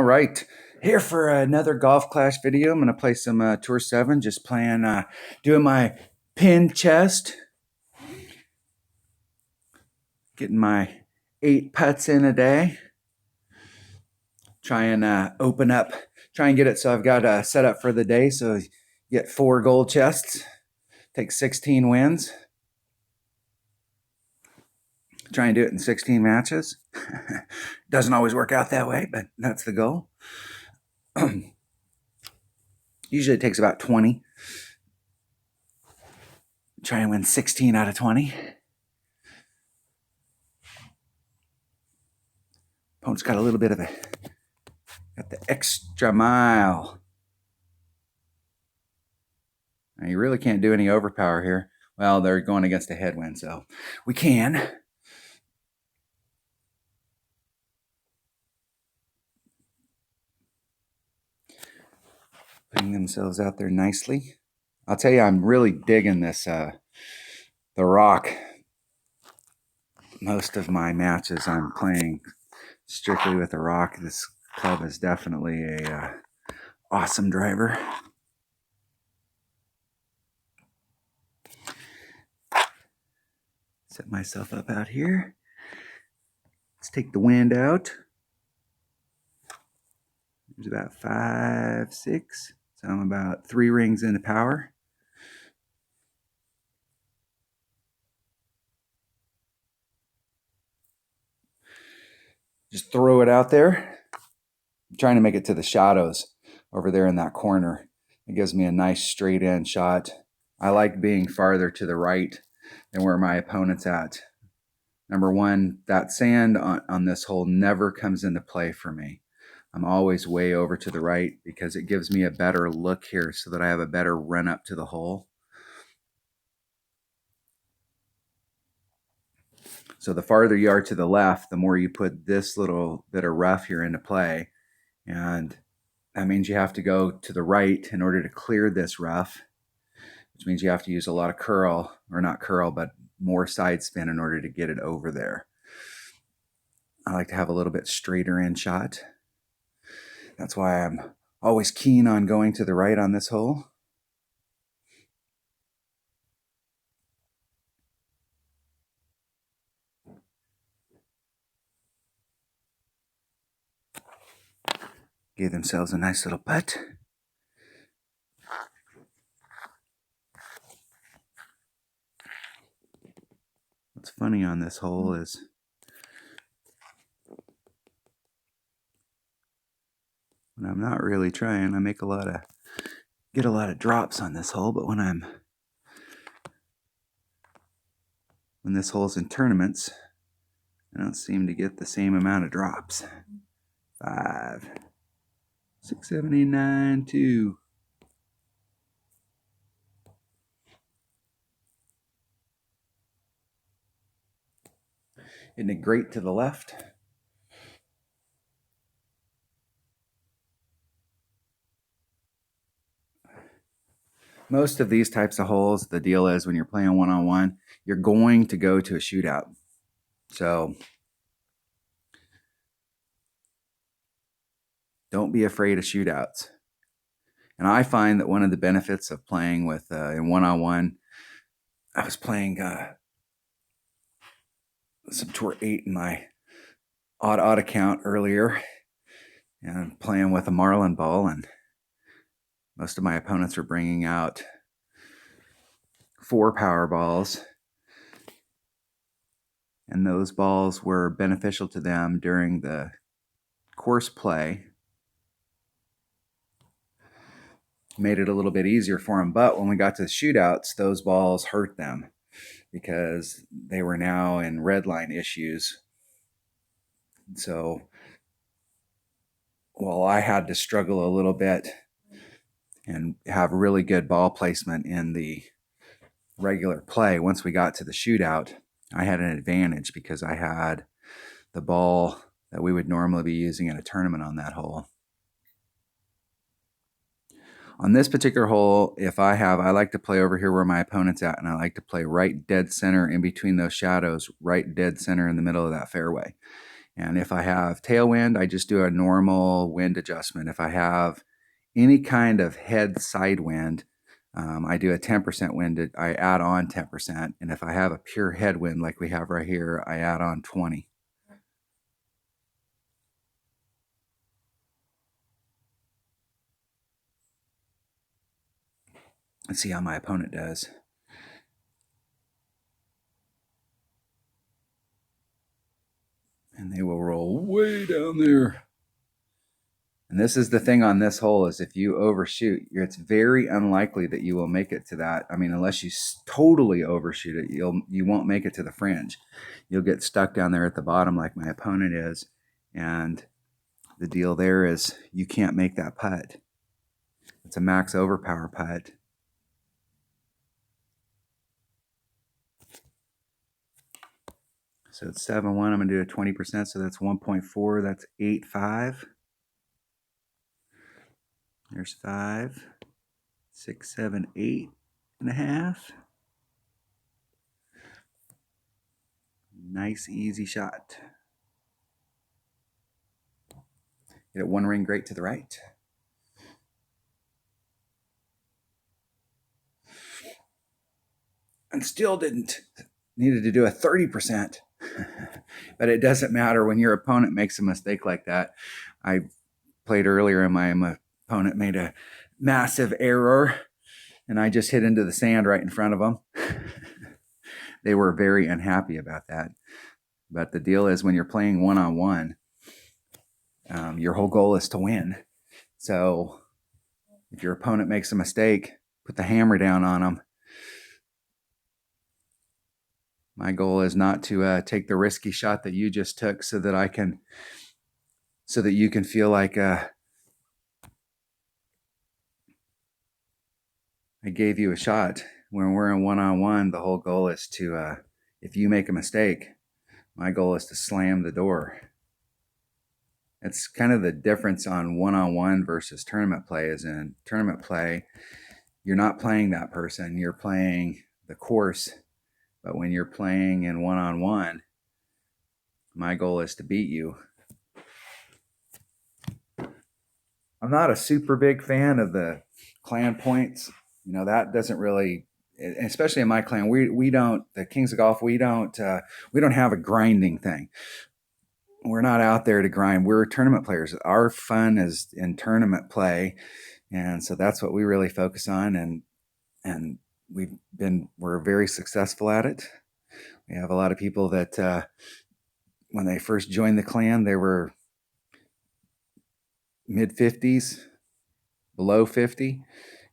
right, here for another Golf Clash video. I'm going to play some Tour 7, just playing, doing my pin chest. Getting my 8 putts in a day. Try and open up, try and get it so I've got set up for the day. So you get 4 gold chests, take 16 wins. Try and do it in 16 matches. Doesn't always work out that way, but that's the goal. Usually it takes about 20. Try and win 16 out of 20. Opponent's got a little bit of got the extra mile. Now you really can't do any overpower here. Well, they're going against a headwind, so we can. Putting themselves out there nicely. I'll tell you, I'm really digging this, the rock. Most of my matches I'm playing strictly with the rock. This club is definitely a awesome driver. Set myself up out here. Let's take the wind out. There's about 5, 6. So I'm about 3 rings into power. Just throw it out there. I'm trying to make it to the shadows over there in that corner. It gives me a nice straight in shot. I like being farther to the right than where my opponent's at. Number one, that sand on this hole never comes into play for me. I'm always way over to the right because it gives me a better look here so that I have a better run up to the hole. So the farther you are to the left, the more you put this little bit of rough here into play. And that means you have to go to the right in order to clear this rough, which means you have to use a lot of curl, or not curl, but more side spin in order to get it over there. I like to have a little bit straighter in shot. That's why I'm always keen on going to the right on this hole. Gave themselves a nice little putt. What's funny on this hole is when I'm not really trying, I make get a lot of drops on this hole, but when this hole's in tournaments, I don't seem to get the same amount of drops. 5, 6, 7, 8, 9, 2. Isn't it great to the left? Most of these types of holes, the deal is when you're playing one-on-one, you're going to go to a shootout. So don't be afraid of shootouts. And I find that one of the benefits of playing with in one-on-one, I was playing some Tour 8 in my odd account earlier, and playing with a Marlin ball, and most of my opponents were bringing out 4 power balls, and those balls were beneficial to them during the course play. Made it a little bit easier for them, but when we got to the shootouts, those balls hurt them because they were now in red line issues. So while I had to struggle a little bit and have really good ball placement in the regular play, once we got to the shootout, I had an advantage because I had the ball that we would normally be using in a tournament on that hole. On this particular hole, I like to play over here where my opponent's at, and I like to play right dead center in between those shadows, right dead center in the middle of that fairway. And if I have tailwind, I just do a normal wind adjustment. If I have any kind of head side wind, I do a 10% wind. I add on 10%. And if I have a pure headwind like we have right here, I add on 20. Let's see how my opponent does. And they will roll way down there. And this is the thing on this hole, is if you overshoot, it's very unlikely that you will make it to that. I mean, unless you totally overshoot it, you won't make it to the fringe. You'll get stuck down there at the bottom like my opponent is. And the deal there is you can't make that putt. It's a max overpower putt. So it's 7-1. I'm going to do a 20%. So that's 1.4. That's 8.5. There's 5, 6, 7, 8.5. Nice, easy shot. Get it one ring great to the right. And still needed to do a 30%. But it doesn't matter when your opponent makes a mistake like that. I played earlier and my opponent made a massive error and I just hit into the sand right in front of them. They were very unhappy about that. But the deal is, when you're playing one-on-one, your whole goal is to win. So if your opponent makes a mistake, put the hammer down on them. My goal is not to take the risky shot that you just took so that you can feel like I gave you a shot. When we're in one-on-one, the whole goal is to, if you make a mistake, my goal is to slam the door. It's kind of the difference on one-on-one versus tournament play. Is in tournament play, you're not playing that person, you're playing the course. But when you're playing in one-on-one, my goal is to beat you. I'm not a super big fan of the clan points. That doesn't really, especially in my clan, we don't, the Kings of Golf, we don't have a grinding thing. We're not out there to grind. We're tournament players. Our fun is in tournament play. And so that's what we really focus on. And we're very successful at it. We have a lot of people that, when they first joined the clan, they were mid 50s, below 50.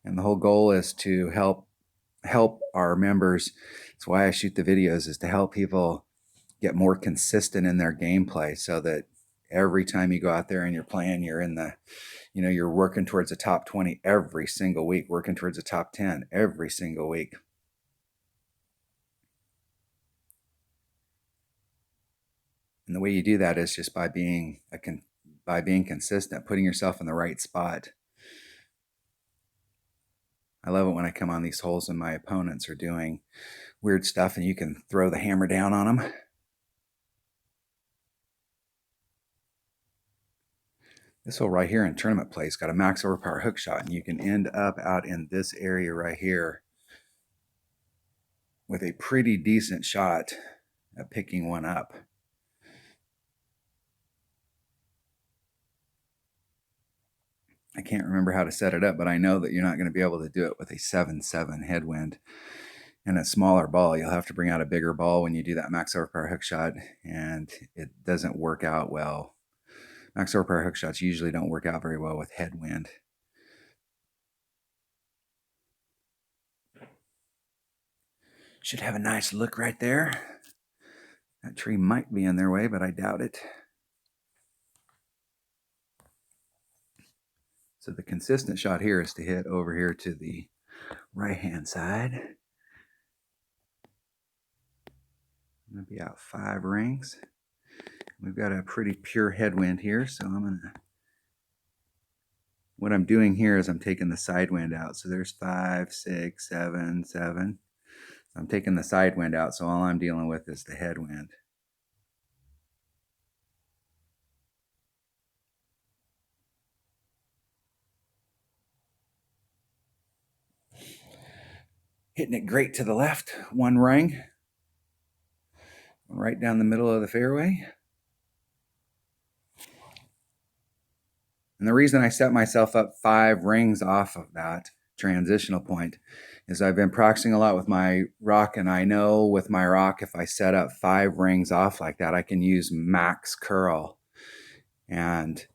And the whole goal is to help our members. That's why I shoot the videos, is to help people get more consistent in their gameplay, so that every time you go out there and you're playing, you're in the, you're working towards a top 20 every single week, working towards a top 10 every single week. And the way you do that is just by being consistent, putting yourself in the right spot. I love it when I come on these holes and my opponents are doing weird stuff and you can throw the hammer down on them. This hole right here in tournament play has got a max overpower hook shot, and you can end up out in this area right here with a pretty decent shot at picking one up. I can't remember how to set it up, but I know that you're not going to be able to do it with a 7-7 headwind and a smaller ball. You'll have to bring out a bigger ball when you do that max overpower hook shot, and it doesn't work out well. Max overpower hook shots usually don't work out very well with headwind. Should have a nice look right there. That tree might be in their way, but I doubt it. So the consistent shot here is to hit over here to the right-hand side. I'm going to be out 5 rings. We've got a pretty pure headwind here, so what I'm doing here is I'm taking the side wind out. So there's 5, 6, 7, 7. I'm taking the side wind out, so all I'm dealing with is the headwind. Hitting it great to the left, one ring, right down the middle of the fairway. And the reason I set myself up 5 rings off of that transitional point is I've been practicing a lot with my rock, and I know with my rock, if I set up 5 rings off like that, I can use max curl and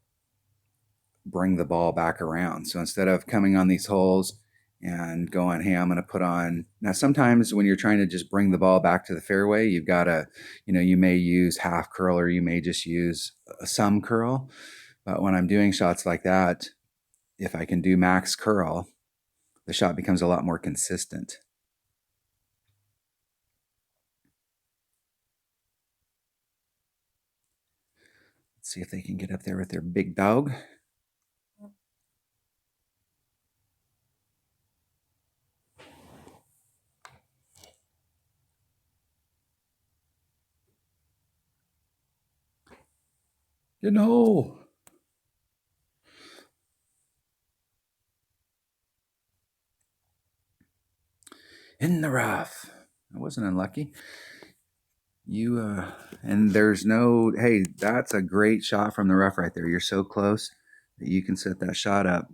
bring the ball back around. So instead of coming on these holes and going, hey, I'm going to put on. Now, sometimes when you're trying to just bring the ball back to the fairway, you've got to, you may use half curl or you may just use some curl. But when I'm doing shots like that, if I can do max curl, the shot becomes a lot more consistent. Let's see if they can get up there with their big dog. No. In the rough. I wasn't unlucky. And there's no, hey, that's a great shot from the rough right there. You're so close that you can set that shot up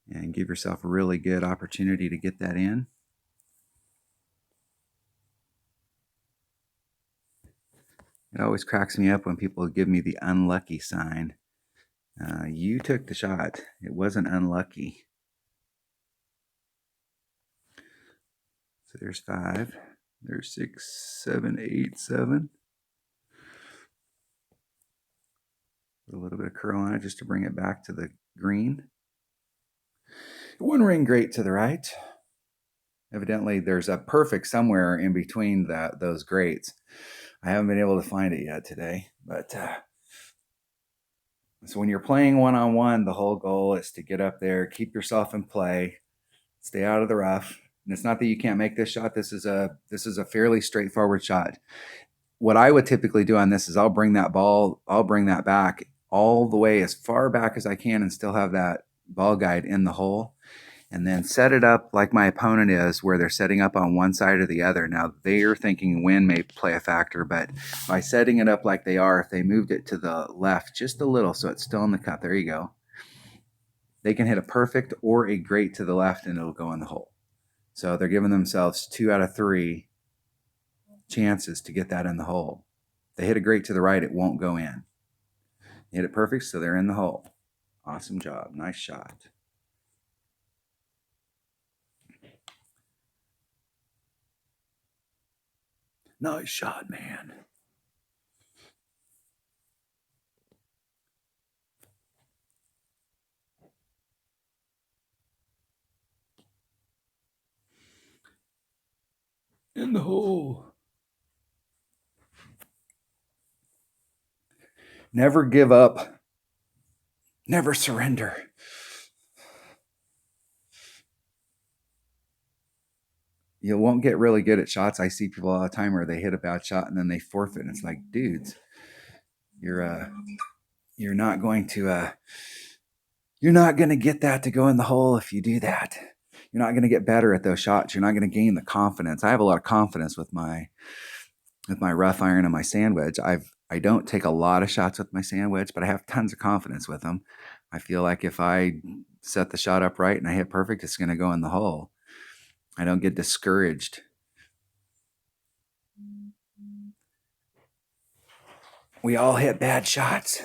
and give yourself a really good opportunity to get that in. It always cracks me up when people give me the unlucky sign. You took the shot. It wasn't unlucky. So there's 5. There's 6, 7, 8, 7. Put a little bit of curl on it just to bring it back to the green. One ring great to the right. Evidently, there's a perfect somewhere in between those greats. I haven't been able to find it yet today, but so when you're playing one-on-one, the whole goal is to get up there, keep yourself in play, stay out of the rough. And it's not that you can't make this shot. This is a fairly straightforward shot. What I would typically do on this is I'll bring that back all the way as far back as I can and still have that ball guide in the hole, and then set it up like my opponent is, where they're setting up on one side or the other. Now, they're thinking wind may play a factor, but by setting it up like they are, if they moved it to the left just a little so it's still in the cup, there you go, they can hit a perfect or a great to the left and it'll go in the hole. So they're giving themselves 2 out of 3 chances to get that in the hole. They hit a great to the right, it won't go in. They hit it perfect, so they're in the hole. Awesome job. Nice shot. Nice shot, man. In the hole. Never give up. Never surrender. You won't get really good at shots. I see people all the time where they hit a bad shot and then they forfeit. And it's like, dudes, you're not going to get that to go in the hole if you do that. You're not going to get better at those shots. You're not going to gain the confidence. I have a lot of confidence with my rough iron and my sand wedge. I don't take a lot of shots with my sand wedge, but I have tons of confidence with them. I feel like if I set the shot up right and I hit perfect, it's going to go in the hole. I don't get discouraged. We all hit bad shots.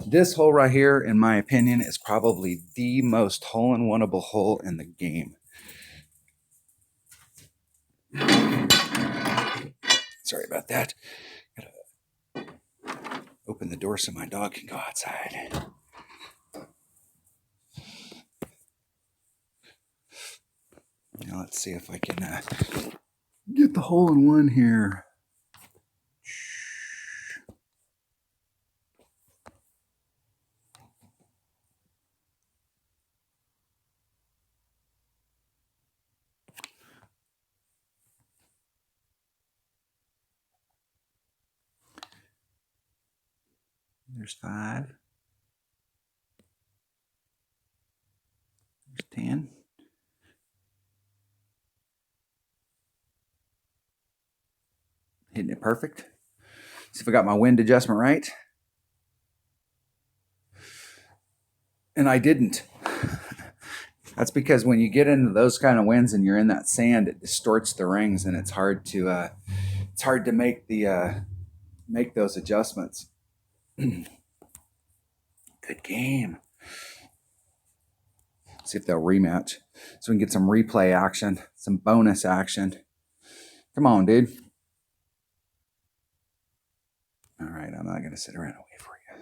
This hole right here, in my opinion, is probably the most hole-in-oneable hole in the game. Sorry about that. Gotta open the door so my dog can go outside. Now let's see if I can get the hole-in-one here. There's 5. There's 10. Hitting it perfect. See if I got my wind adjustment right. And I didn't. That's because when you get into those kind of winds and you're in that sand, it distorts the rings, and it's hard to make those adjustments. Good game. See if they'll rematch, so we can get some replay action, some bonus action. Come on, dude. All right, I'm not going to sit around and wait for you.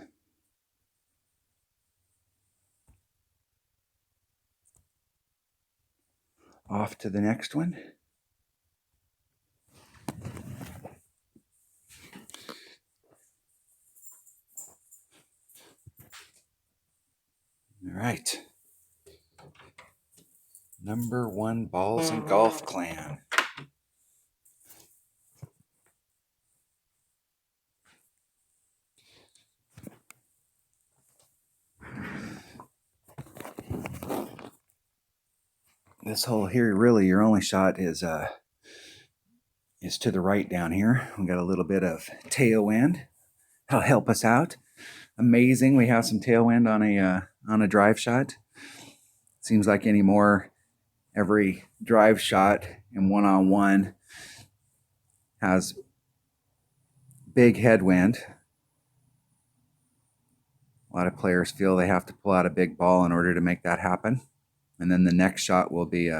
Off to the next one. All right. Number 1 Balls and Golf Clan. This hole here, really, your only shot is to the right down here. We got a little bit of tailwind. That'll help us out. Amazing, we have some tailwind on a drive shot. Seems like anymore, every drive shot and one-on-one has big headwind. A lot of players feel they have to pull out a big ball in order to make that happen. And then the next shot will be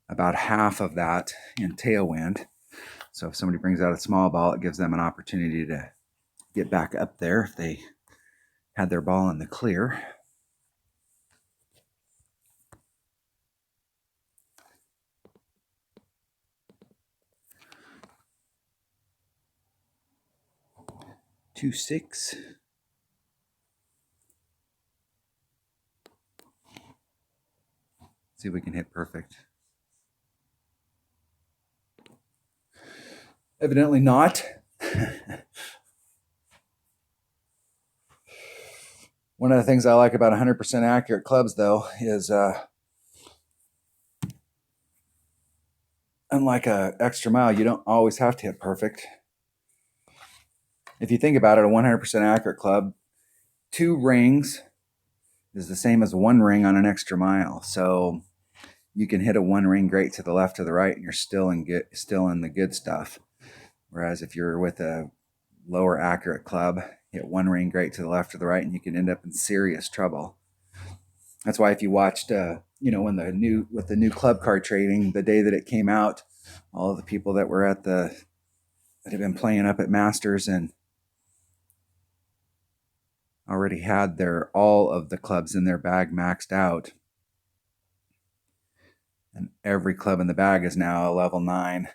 about half of that in tailwind. So if somebody brings out a small ball, it gives them an opportunity to get back up there if they had their ball in the clear. Two, 6. See if we can hit perfect. Evidently not. One of the things I like about 100% accurate clubs, though, is unlike a extra mile, you don't always have to hit perfect. If you think about it, a 100% accurate club, 2 rings is the same as 1 ring on an extra mile. So you can hit a 1 ring great to the left or the right, and you're still in the good stuff. Whereas if you're with a lower accurate club, hit 1 ring great to the left or the right, and you can end up in serious trouble. That's why if you watched, when with the new club card trading, the day that it came out, all of the people that were that have been playing up at Masters and already had all of the clubs in their bag maxed out. And every club in the bag is now a level 9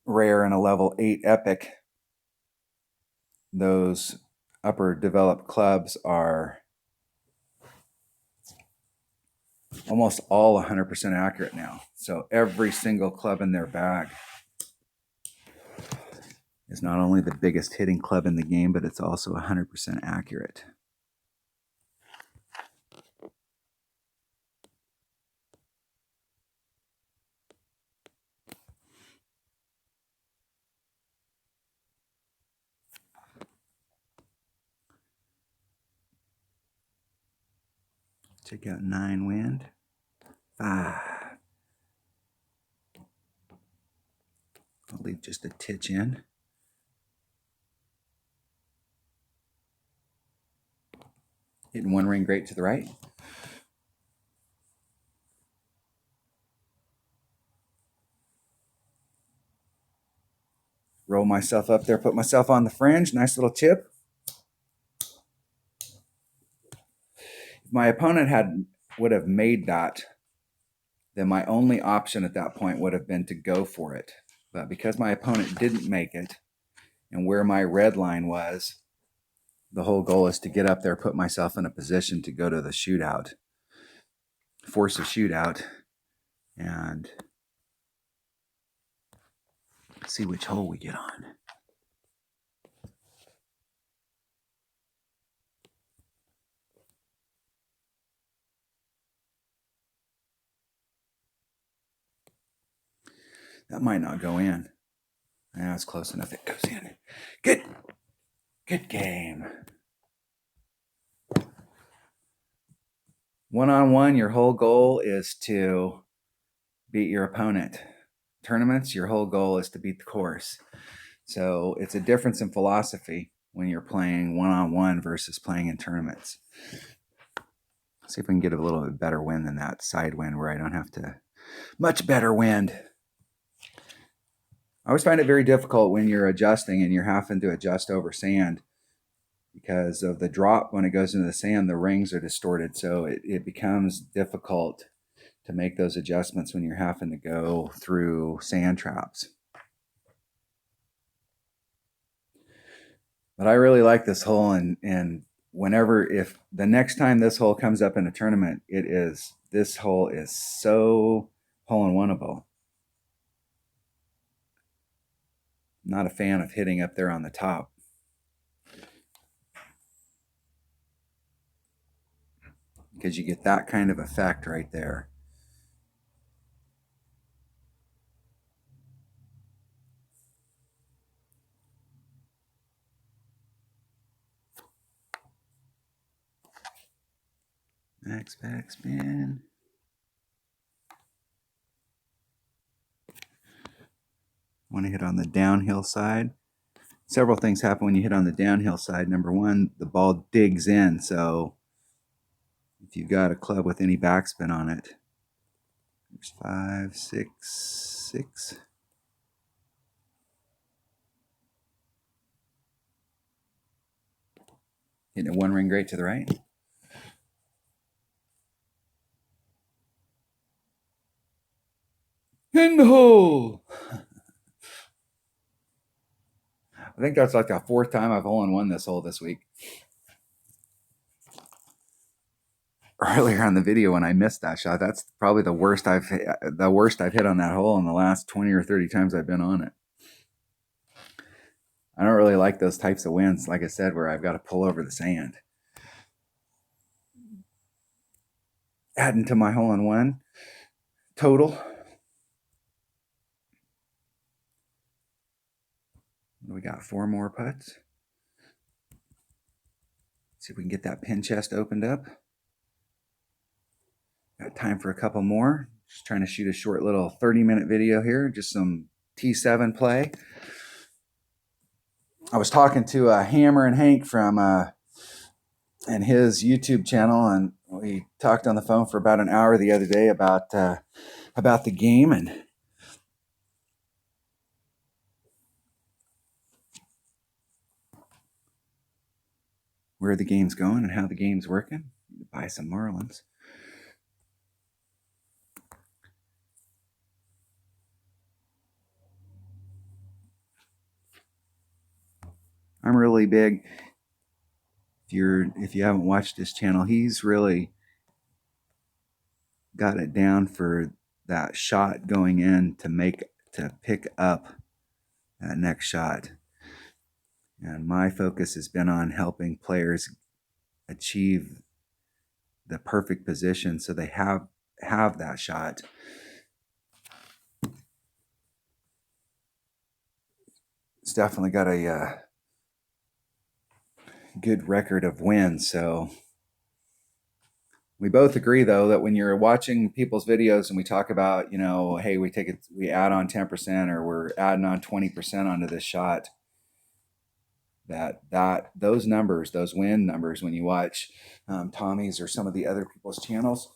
rare and a level 8 epic. Those upper developed clubs are almost all 100% accurate now. So every single club in their bag is not only the biggest hitting club in the game, but it's also 100% accurate. Check out 9 wind. 5. I'll leave just a titch in. Hitting 1 ring great to the right. Roll myself up there, put myself on the fringe. Nice little chip. If my opponent would have made that, then my only option at that point would have been to go for it. But because my opponent didn't make it, and where my red line was, the whole goal is to get up there, put myself in a position to go to the shootout, force a shootout, and see which hole we get on. That might not go in. Yeah, it's close enough. It goes in. Good game. One-on-one, your whole goal is to beat your opponent. Tournaments, your whole goal is to beat the course. So it's a difference in philosophy when you're playing one-on-one versus playing in tournaments. Let's see if we can get a little bit better wind than that side wind where I don't have to. Much better wind. I always find it very difficult when you're adjusting and you're having to adjust over sand because of the drop. When it goes into the sand, the rings are distorted. So it becomes difficult to make those adjustments when you're having to go through sand traps. But I really like this hole, and whenever, if the next time this hole comes up in a tournament, this hole is so hole-in-oneable. Not a fan of hitting up there on the top. Because you get that kind of effect right there. Max backspin. Want to hit on the downhill side. Several things happen when you hit on the downhill side. Number one, the ball digs in. So if you've got a club with any backspin on it, there's 5, 6, 6. Hitting a one ring great to the right. In the hole. I think that's like the fourth time I've hole-in-one this hole this week. Earlier on the video when I missed that shot, that's probably the worst I've hit on that hole in the last 20 or 30 times I've been on it. I don't really like those types of winds, like I said, where I've got to pull over the sand. Adding to my hole-in-one total. We got 4 more putts. See if we can get that pin chest opened up. Got time for a couple more. Just trying to shoot a short little 30-minute video here. Just some T7 play. I was talking to Hammer and Hank from and his YouTube channel, and we talked on the phone for about an hour the other day about the game and where the game's going and how the game's working. Buy some Marlins. I'm really big. If you haven't watched his channel, he's really got it down for that shot going in to pick up that next shot. And my focus has been on helping players achieve the perfect position so they have that shot. It's definitely got a good record of wins. So we both agree, though, that when you're watching people's videos and we talk about, hey, we add on 10% or we're adding on 20% onto this shot, that those numbers, those win numbers, when you watch Tommy's or some of the other people's channels,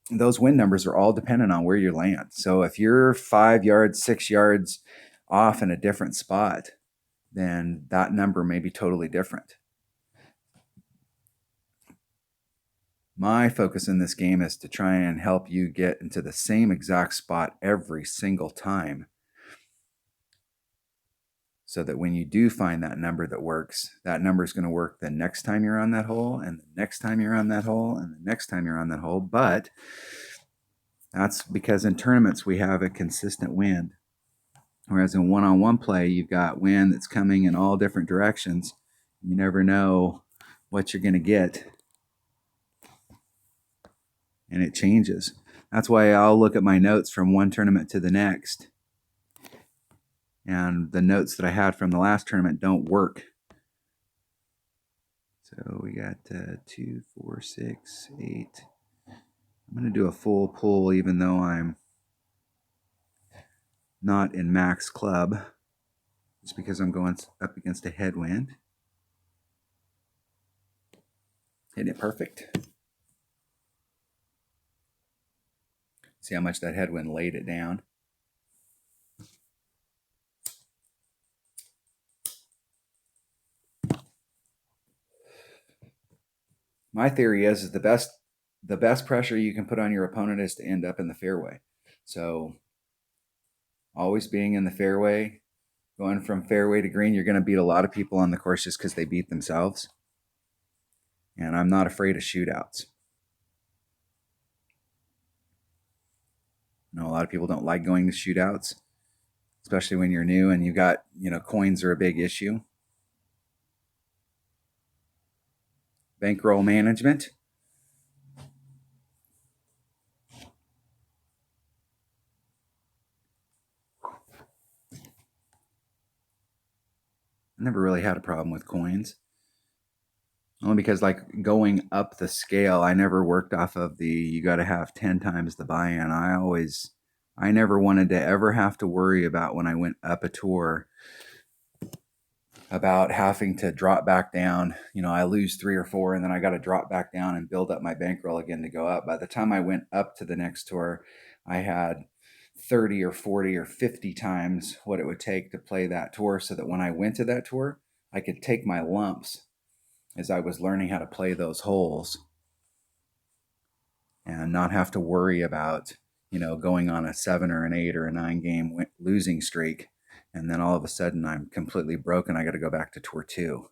those win numbers are all dependent on where you land. So if you're 5 yards, 6 yards off in a different spot, then that number may be totally different. My focus in this game is to try and help you get into the same exact spot every single time, so that when you do find that number that works, that number is going to work the next time you're on that hole, and the next time you're on that hole, and the next time you're on that hole. But that's because in tournaments we have a consistent wind, whereas in one-on-one play you've got wind that's coming in all different directions. You never know what you're going to get, and it changes. That's why I'll look at my notes from one tournament to the next and the notes that I had from the last tournament don't work. So we got 2, 4, 6, 8. I'm going to do a full pull even though I'm not in max club, just because I'm going up against a headwind. Hitting it perfect. See how much that headwind laid it down. My theory is the best pressure you can put on your opponent is to end up in the fairway. So always being in the fairway, going from fairway to green, you're going to beat a lot of people on the course just because they beat themselves. And I'm not afraid of shootouts. A lot of people don't like going to shootouts, especially when you're new and you got, coins are a big issue. Bankroll management. I never really had a problem with coins. Only because, like, going up the scale, I never worked off of you got to have 10 times the buy-in. I never wanted to ever have to worry about when I went up a tour about having to drop back down. I lose 3 or 4 and then I got to drop back down and build up my bankroll again to go up. By the time I went up to the next tour, I had 30 or 40 or 50 times what it would take to play that tour, so that when I went to that tour, I could take my lumps as I was learning how to play those holes and not have to worry about, going on a 7 or an 8 or a 9 game losing streak. And then all of a sudden I'm completely broken. I got to go back to tour 2.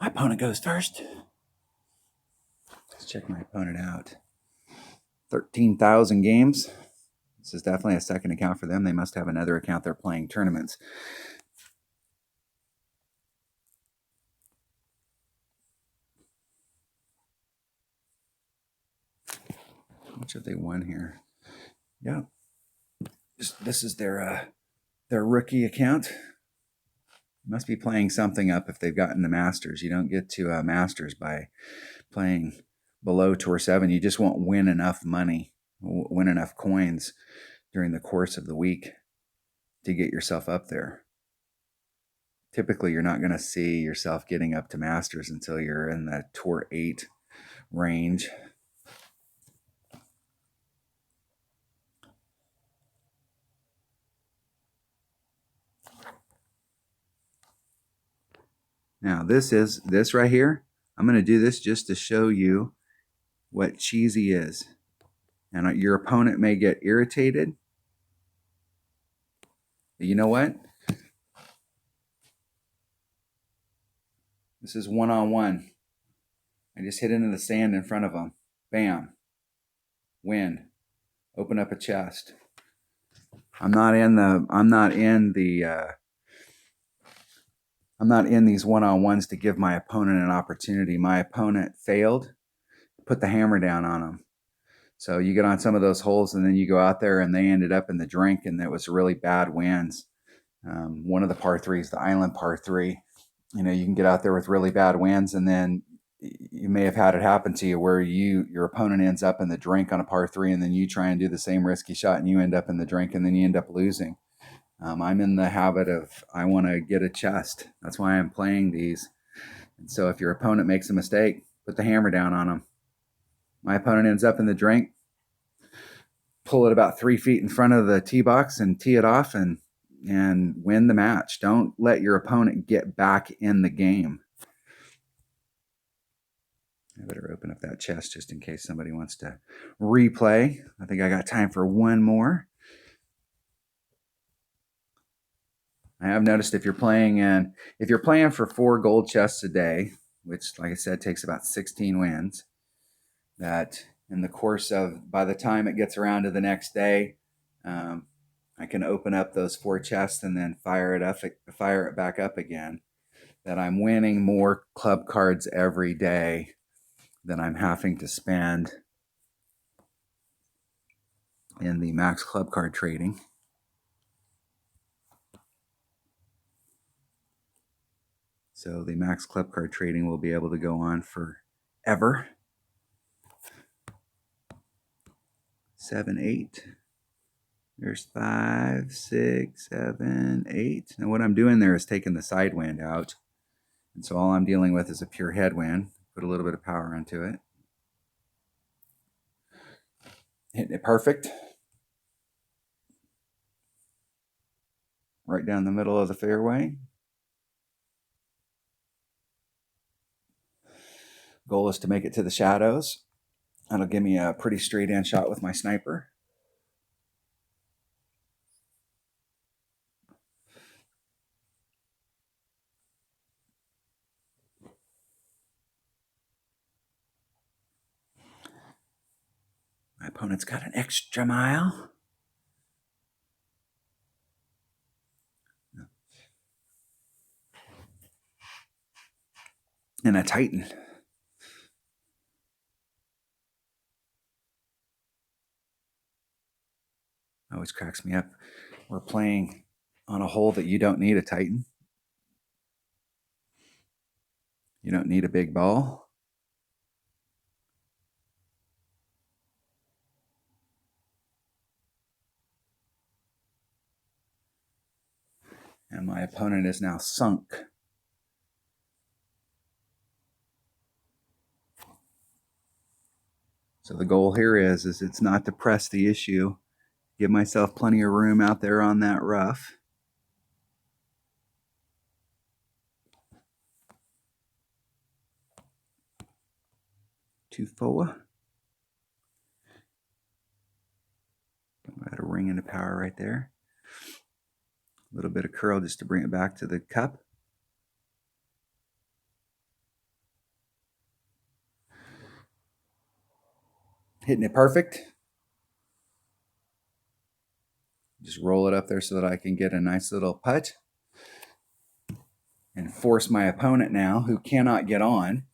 My opponent goes first. Let's check my opponent out. 13,000 games. This is definitely a second account for them. They must have another account they're playing tournaments. How much have they won here? Yeah. This is their rookie account. Must be playing something up if they've gotten the Masters. You don't get to Masters by playing below Tour 7. You just won't win enough money, win enough coins during the course of the week to get yourself up there. Typically, you're not going to see yourself getting up to Masters until you're in the Tour 8 range. Now, this right here. I'm going to do this just to show you what cheesy is. And your opponent may get irritated. But you know what? This is one-on-one. I just hit into the sand in front of them. Bam. Win. Open up a chest. I'm not in these one-on-ones to give my opponent an opportunity. My opponent failed. Put the hammer down on them. So you get on some of those holes and then you go out there and they ended up in the drink, and it was really bad winds. One of the par 3s, the island par 3, you can get out there with really bad winds, and then you may have had it happen to you where your opponent ends up in the drink on a par 3, and then you try and do the same risky shot and you end up in the drink, and then you end up losing. I'm in the habit of, I want to get a chest. That's why I'm playing these. And so if your opponent makes a mistake, put the hammer down on them. My opponent ends up in the drink, pull it about 3 feet in front of the tee box and tee it off and win the match. Don't let your opponent get back in the game. I better open up that chest just in case somebody wants to replay. I think I got time for one more. I have noticed if you're playing for 4 gold chests a day, which, like I said, takes about 16 wins, that in the course of, by the time it gets around to the next day, I can open up those 4 chests and then fire it back up again. That I'm winning more club cards every day than I'm having to spend in the Max Club Card trading. So the Max Club Card trading will be able to go on forever. 7, 8. There's 5, 6, 7, 8. Now what I'm doing there is taking the side wind out. And so all I'm dealing with is a pure headwind. Put a little bit of power into it. Hitting it perfect. Right down the middle of the fairway. Goal is to make it to the shadows. That'll give me a pretty straight in shot with my sniper. My opponent's got an extra mile. And a Titan. Always cracks me up. We're playing on a hole that you don't need a Titan. You don't need a big ball. And my opponent is now sunk. So the goal here is it's not to press the issue. Give myself plenty of room out there on that rough. Too forward. Got a ring into power right there. A little bit of curl just to bring it back to the cup. Hitting it perfect. Just roll it up there so that I can get a nice little putt. And force my opponent now, who cannot get on,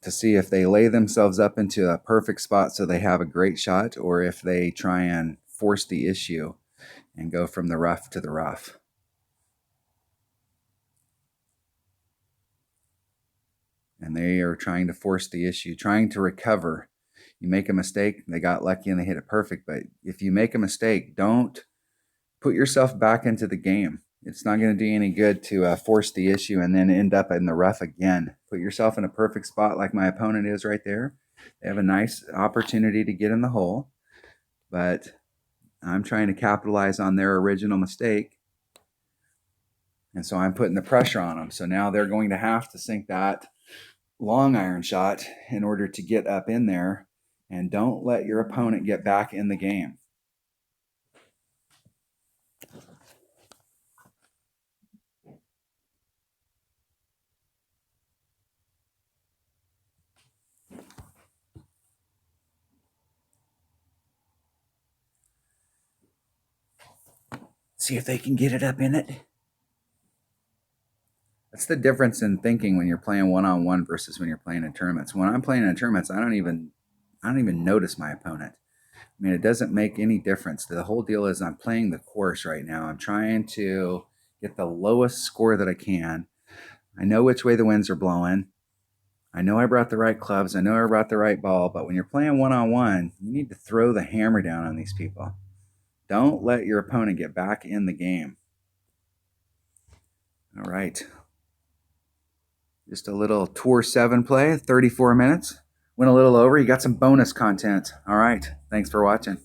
to see if they lay themselves up into a perfect spot so they have a great shot, or if they try and force the issue and go from the rough to the rough. And they are trying to force the issue, trying to recover. You make a mistake, they got lucky and they hit it perfect. But if you make a mistake, don't put yourself back into the game. It's not going to do any good to force the issue and then end up in the rough again. Put yourself in a perfect spot like my opponent is right there. They have a nice opportunity to get in the hole, but I'm trying to capitalize on their original mistake. And so I'm putting the pressure on them. So now they're going to have to sink that long iron shot in order to get up in there. And don't let your opponent get back in the game. See if they can get it up in it. That's the difference in thinking when you're playing one-on-one versus when you're playing in tournaments. When I'm playing in tournaments, I don't even notice my opponent. I mean, it doesn't make any difference. The whole deal is I'm playing the course right now. I'm trying to get the lowest score that I can. I know which way the winds are blowing. I know I brought the right clubs. I know I brought the right ball. But when you're playing one-on-one, you need to throw the hammer down on these people. Don't let your opponent get back in the game. All right. Just a little Tour 7 play, 34 minutes. Went a little over. You got some bonus content. All right. Thanks for watching.